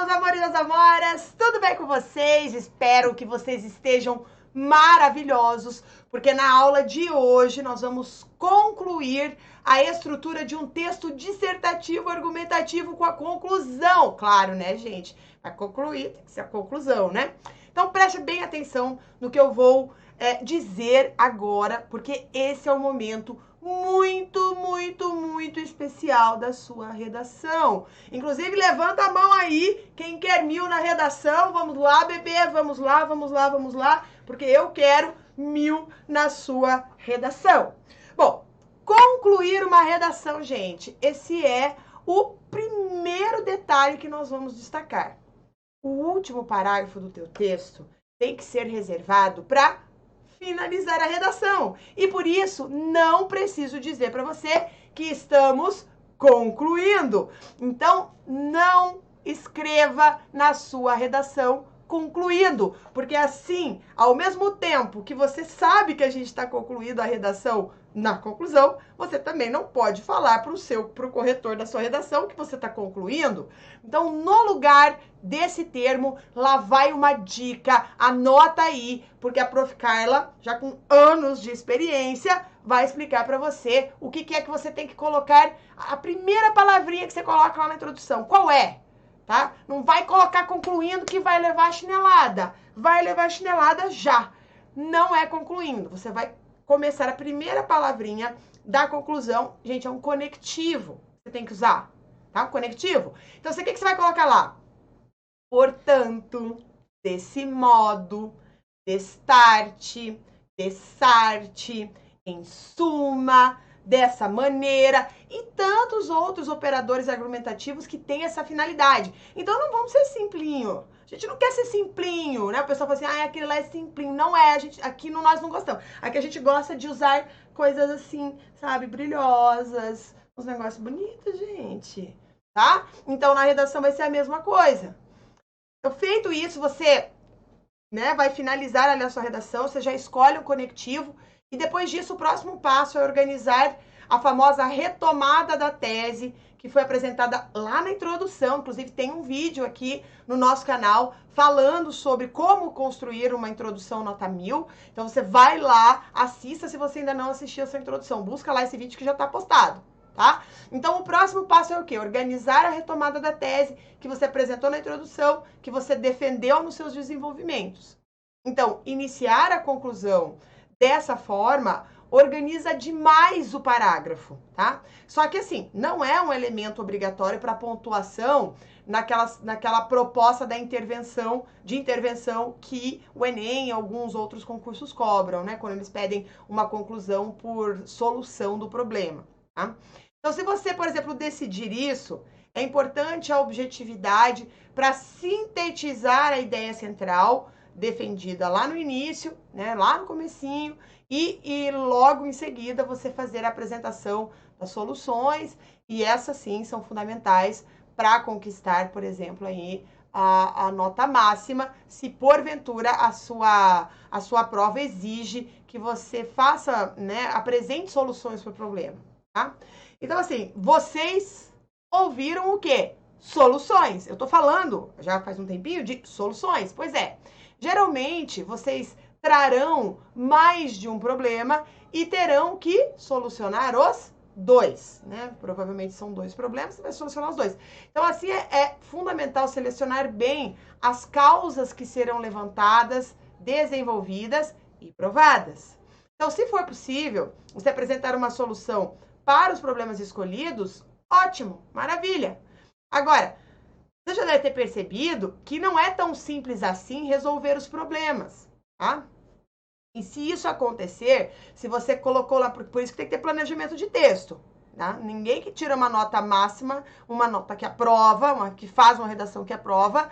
meus amores e minhas amoras, tudo bem com vocês? Espero que vocês estejam maravilhosos, porque na aula de hoje nós vamos concluir a estrutura de um texto dissertativo argumentativo com a conclusão. Claro, né, gente? Vai concluir, tem que ser a conclusão, né? Então preste bem atenção no que eu vou dizer agora, porque esse é o momento muito especial da sua redação. Inclusive, levanta a mão aí, quem quer 1000 na redação. Vamos lá, bebê, vamos lá, porque eu quero 1000 na sua redação. Bom, concluir uma redação, gente, esse é o primeiro detalhe que nós vamos destacar. O último parágrafo do teu texto tem que ser reservado para finalizar a redação. E por isso, não preciso dizer para você que estamos concluindo. Então, não escreva na sua redação concluindo, porque assim, ao mesmo tempo que você sabe que a gente está concluindo a redação na conclusão, você também não pode falar para o corretor da sua redação que você está concluindo. Então, no lugar desse termo, lá vai uma dica, anota aí, porque a Prof. Carla, já com anos de experiência, vai explicar para você o que é que você tem que colocar, a primeira palavrinha que você coloca lá na introdução. Qual é? Tá? Não vai colocar concluindo que vai levar a chinelada. Vai levar a chinelada já. Não é concluindo. Você vai começar a primeira palavrinha da conclusão. Gente, é um conectivo. Você tem que usar, tá? Conectivo. Então, o que você vai colocar lá? Portanto, desse modo, destarte, dessarte, em suma, dessa maneira e tantos outros operadores argumentativos que têm essa finalidade. Então não vamos ser simplinho. A gente não quer ser simplinho, né? O pessoal fala assim, aquele lá é simplinho. Não é, aqui nós não gostamos. Aqui a gente gosta de usar coisas assim, sabe, brilhosas, uns negócios bonitos, gente, tá? Então na redação vai ser a mesma coisa. Então, feito isso, você, né, vai finalizar ali a sua redação, você já escolhe um conectivo. E depois disso, o próximo passo é organizar a famosa retomada da tese, que foi apresentada lá na introdução. Inclusive, tem um vídeo aqui no nosso canal falando sobre como construir uma introdução nota 1000. Então, você vai lá, assista se você ainda não assistiu essa introdução. Busca lá esse vídeo que já está postado, tá? Então, o próximo passo é o quê? Organizar a retomada da tese que você apresentou na introdução, que você defendeu nos seus desenvolvimentos. Então, iniciar a conclusão dessa forma organiza demais o parágrafo, tá? Só que assim, não é um elemento obrigatório para pontuação naquela proposta da intervenção, que o Enem e alguns outros concursos cobram, né? Quando eles pedem uma conclusão por solução do problema, tá? Então, se você, por exemplo, decidir isso, é importante a objetividade para sintetizar a ideia central defendida lá no início, né, lá no comecinho, e logo em seguida você fazer a apresentação das soluções, e essas sim são fundamentais para conquistar, por exemplo, aí a nota máxima, se porventura a sua prova exige que você faça, né, apresente soluções para o problema, tá? Então, assim, vocês ouviram o quê? Soluções. Eu tô falando, já faz um tempinho, de soluções. Pois é. Geralmente, vocês trarão mais de um problema e terão que solucionar os dois, né? Provavelmente são 2 problemas, você vai solucionar os 2. Então, assim, é fundamental selecionar bem as causas que serão levantadas, desenvolvidas e provadas. Então, se for possível, você apresentar uma solução para os problemas escolhidos, ótimo, maravilha. Agora, você já deve ter percebido que não é tão simples assim resolver os problemas, tá? E se isso acontecer, se você colocou lá, por isso que tem que ter planejamento de texto, tá? Ninguém que tira uma nota máxima, uma nota que aprova, que faz uma redação que aprova,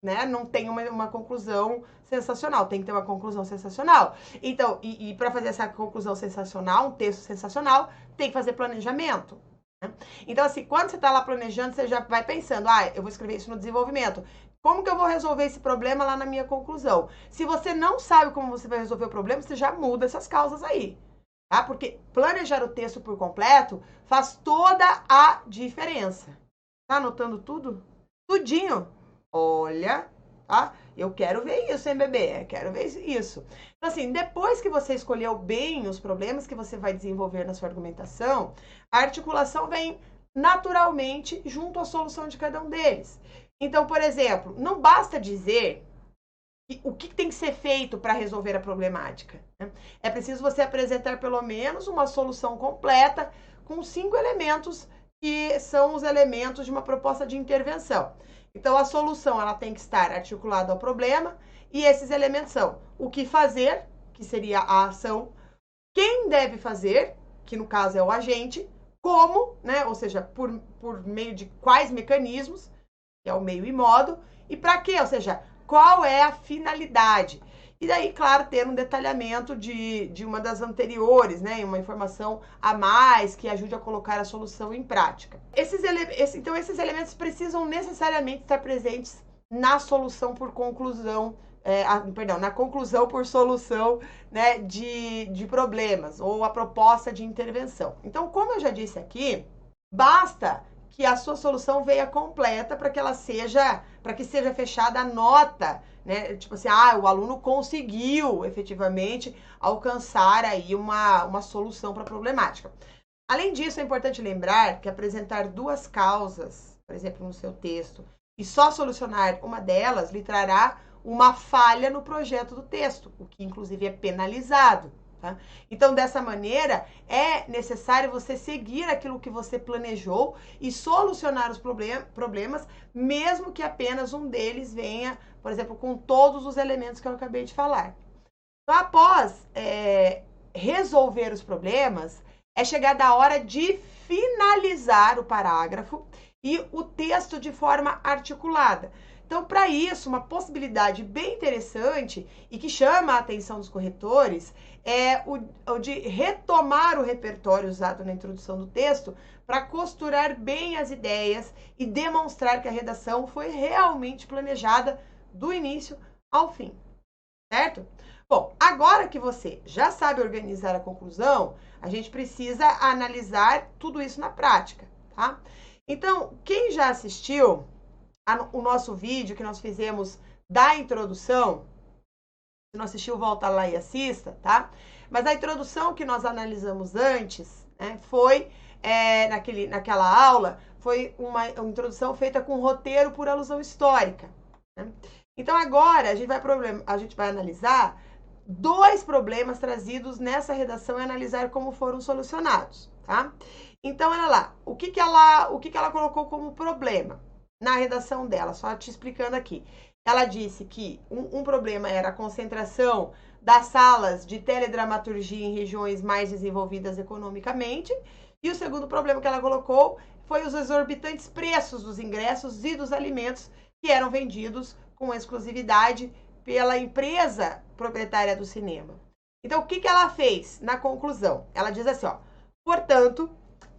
né, não tem uma conclusão sensacional, tem que ter uma conclusão sensacional. Então, e para fazer essa conclusão sensacional, um texto sensacional, tem que fazer planejamento. Então, assim, quando você está lá planejando, você já vai pensando, eu vou escrever isso no desenvolvimento. Como que eu vou resolver esse problema lá na minha conclusão? Se você não sabe como você vai resolver o problema, você já muda essas causas aí, tá? Porque planejar o texto por completo faz toda a diferença. Tá anotando tudo? Tudinho. Olha, tá? Eu quero ver isso, hein, bebê? Quero ver isso. Então, assim, depois que você escolheu bem os problemas que você vai desenvolver na sua argumentação, a articulação vem naturalmente junto à solução de cada um deles. Então, por exemplo, não basta dizer o que tem que ser feito para resolver a problemática. Né? É preciso você apresentar pelo menos uma solução completa com 5 elementos que são os elementos de uma proposta de intervenção. Então, a solução ela tem que estar articulada ao problema e esses elementos são o que fazer, que seria a ação, quem deve fazer, que no caso é o agente, como, né? Ou seja, por meio de quais mecanismos, que é o meio e modo, e para quê? Ou seja, qual é a finalidade. E daí, claro, ter um detalhamento de uma das anteriores, né? Uma informação a mais que ajude a colocar a solução em prática. Então, esses elementos precisam necessariamente estar presentes na solução por conclusão, na conclusão por solução, né, de problemas, ou a proposta de intervenção. Então, como eu já disse aqui, basta que a sua solução venha completa para que seja fechada a nota, né? Tipo assim, o aluno conseguiu efetivamente alcançar aí uma solução para a problemática. Além disso, é importante lembrar que apresentar 2 causas, por exemplo, no seu texto, e só solucionar uma delas lhe trará uma falha no projeto do texto, o que inclusive é penalizado. Tá? Então, dessa maneira, é necessário você seguir aquilo que você planejou e solucionar os problemas, mesmo que apenas um deles venha, por exemplo, com todos os elementos que eu acabei de falar. Então, após resolver os problemas, é chegada a hora de finalizar o parágrafo e o texto de forma articulada. Então, para isso, uma possibilidade bem interessante e que chama a atenção dos corretores é o de retomar o repertório usado na introdução do texto para costurar bem as ideias e demonstrar que a redação foi realmente planejada do início ao fim, certo? Bom, agora que você já sabe organizar a conclusão, a gente precisa analisar tudo isso na prática, tá? Então, quem já assistiu o nosso vídeo que nós fizemos da introdução, se não assistiu, volta lá e assista, tá? Mas a introdução que nós analisamos antes, né, foi, naquela aula, foi uma introdução feita com roteiro por alusão histórica. Né? Então, agora, a gente vai analisar 2 problemas trazidos nessa redação e analisar como foram solucionados, tá? Então, olha lá, o que ela colocou como problema na redação dela, só te explicando aqui. Ela disse que um problema era a concentração das salas de teledramaturgia em regiões mais desenvolvidas economicamente, e o segundo problema que ela colocou foi os exorbitantes preços dos ingressos e dos alimentos que eram vendidos com exclusividade pela empresa proprietária do cinema. Então, o que ela fez na conclusão? Ela diz assim, portanto,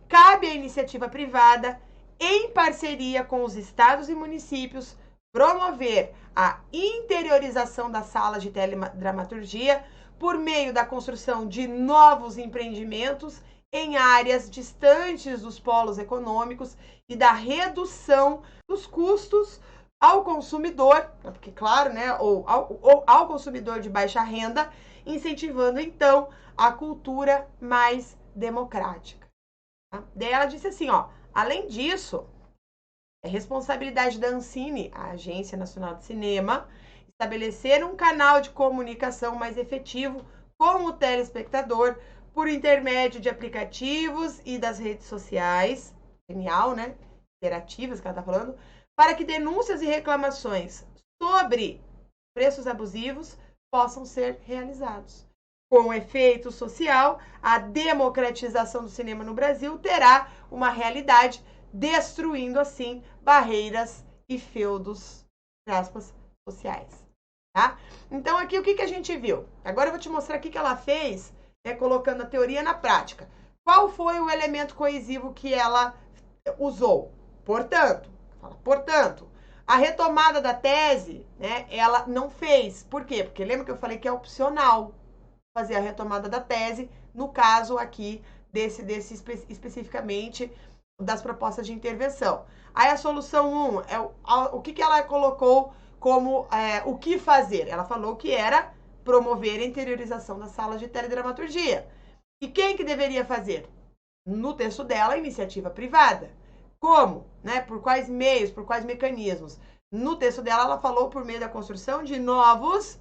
cabe à iniciativa privada, em parceria com os estados e municípios, promover a interiorização das salas de teledramaturgia por meio da construção de novos empreendimentos em áreas distantes dos polos econômicos e da redução dos custos ao consumidor, porque claro, né, ou ao consumidor de baixa renda, incentivando então a cultura mais democrática. Tá? Daí ela disse assim, além disso, é responsabilidade da Ancine, a Agência Nacional de Cinema, estabelecer um canal de comunicação mais efetivo com o telespectador por intermédio de aplicativos e das redes sociais, genial, né? Interativas que ela está falando, para que denúncias e reclamações sobre preços abusivos possam ser realizados. Com efeito social, a democratização do cinema no Brasil terá uma realidade, destruindo assim barreiras e feudos, aspas, sociais. Tá? Então aqui o que a gente viu? Agora eu vou te mostrar o que ela fez, colocando a teoria na prática. Qual foi o elemento coesivo que ela usou? Portanto, a retomada da tese, né, ela não fez. Por quê? Porque lembra que eu falei que é opcional fazer a retomada da tese, no caso aqui, desse especificamente das propostas de intervenção. Aí a solução 1, o que ela colocou como o que fazer? Ela falou que era promover a interiorização das salas de teledramaturgia. E quem que deveria fazer? No texto dela, a iniciativa privada. Como? Né? Por quais meios, por quais mecanismos? No texto dela, ela falou por meio da construção de novos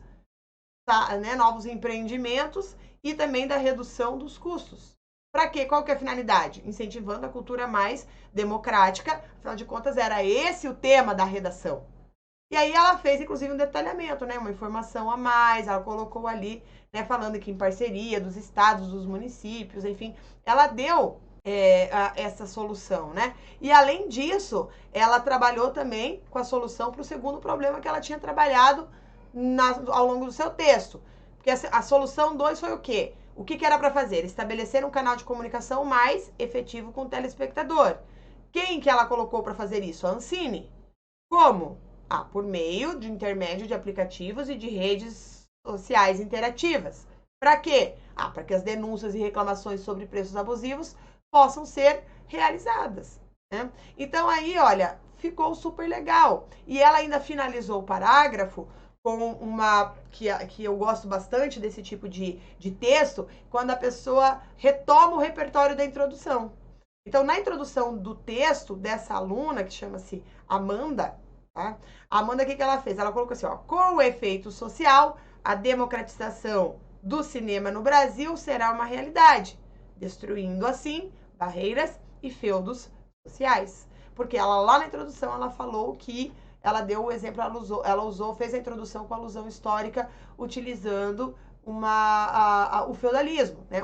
empreendimentos e também da redução dos custos. Para quê? Qual que é a finalidade? Incentivando a cultura mais democrática. Afinal de contas, era esse o tema da redação. E aí ela fez, inclusive, um detalhamento, né? Uma informação a mais. Ela colocou ali, né? Falando que em parceria dos estados, dos municípios, enfim. Ela deu essa solução, né? E além disso, ela trabalhou também com a solução para o segundo problema que ela tinha trabalhado ao longo do seu texto. Porque a solução 2 foi o quê? O que era para fazer? Estabelecer um canal de comunicação mais efetivo com o telespectador. Quem que ela colocou para fazer isso? A Ancine. Como? Por meio de intermédio de aplicativos e de redes sociais interativas. Para quê? Para que as denúncias e reclamações sobre preços abusivos possam ser realizadas. Né? Então aí, olha, ficou super legal. E ela ainda finalizou o parágrafo com uma que eu gosto bastante desse tipo de texto, quando a pessoa retoma o repertório da introdução. Então, na introdução do texto dessa aluna, que chama-se Amanda, tá? A Amanda, o que ela fez? Ela colocou assim, com o efeito social, a democratização do cinema no Brasil será uma realidade, destruindo, assim, barreiras e feudos sociais. Porque ela, lá na introdução, ela falou que ela deu o exemplo, fez a introdução com alusão histórica, utilizando o feudalismo, né?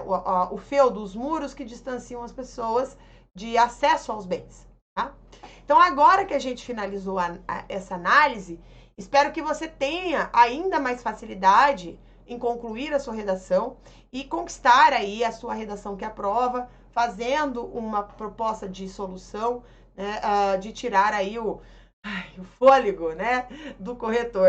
O feudo, os muros que distanciam as pessoas de acesso aos bens. Tá? Então, agora que a gente finalizou essa análise, espero que você tenha ainda mais facilidade em concluir a sua redação e conquistar aí a sua redação que aprova, fazendo uma proposta de solução, né, de tirar aí o fôlego, né, do corretor.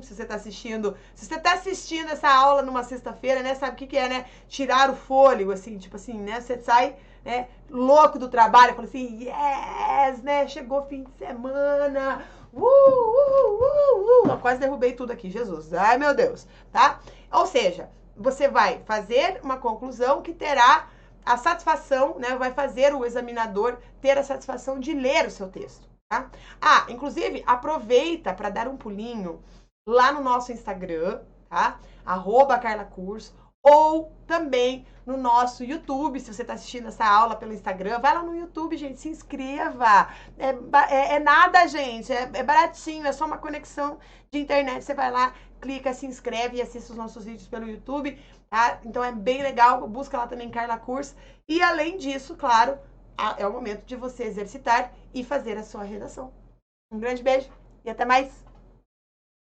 Se você está assistindo essa aula numa sexta-feira, né, sabe o que é, né? Tirar o fôlego, assim, tipo assim, né? Você sai, né, louco do trabalho, fala assim, yes, né? Chegou fim de semana. Eu quase derrubei tudo aqui, Jesus. Ai, meu Deus, tá? Ou seja, você vai fazer uma conclusão que terá a satisfação, né? Vai fazer o examinador ter a satisfação de ler o seu texto. Tá? Inclusive, aproveita para dar um pulinho lá no nosso Instagram, tá? @carlacurso, ou também no nosso YouTube, se você está assistindo essa aula pelo Instagram, vai lá no YouTube, gente, se inscreva. É nada, gente, é baratinho, é só uma conexão de internet. Você vai lá, clica, se inscreve e assiste os nossos vídeos pelo YouTube, tá? Então é bem legal, busca lá também Carla Curso. E além disso, claro, é o momento de você exercitar e fazer a sua redação. Um grande beijo e até mais!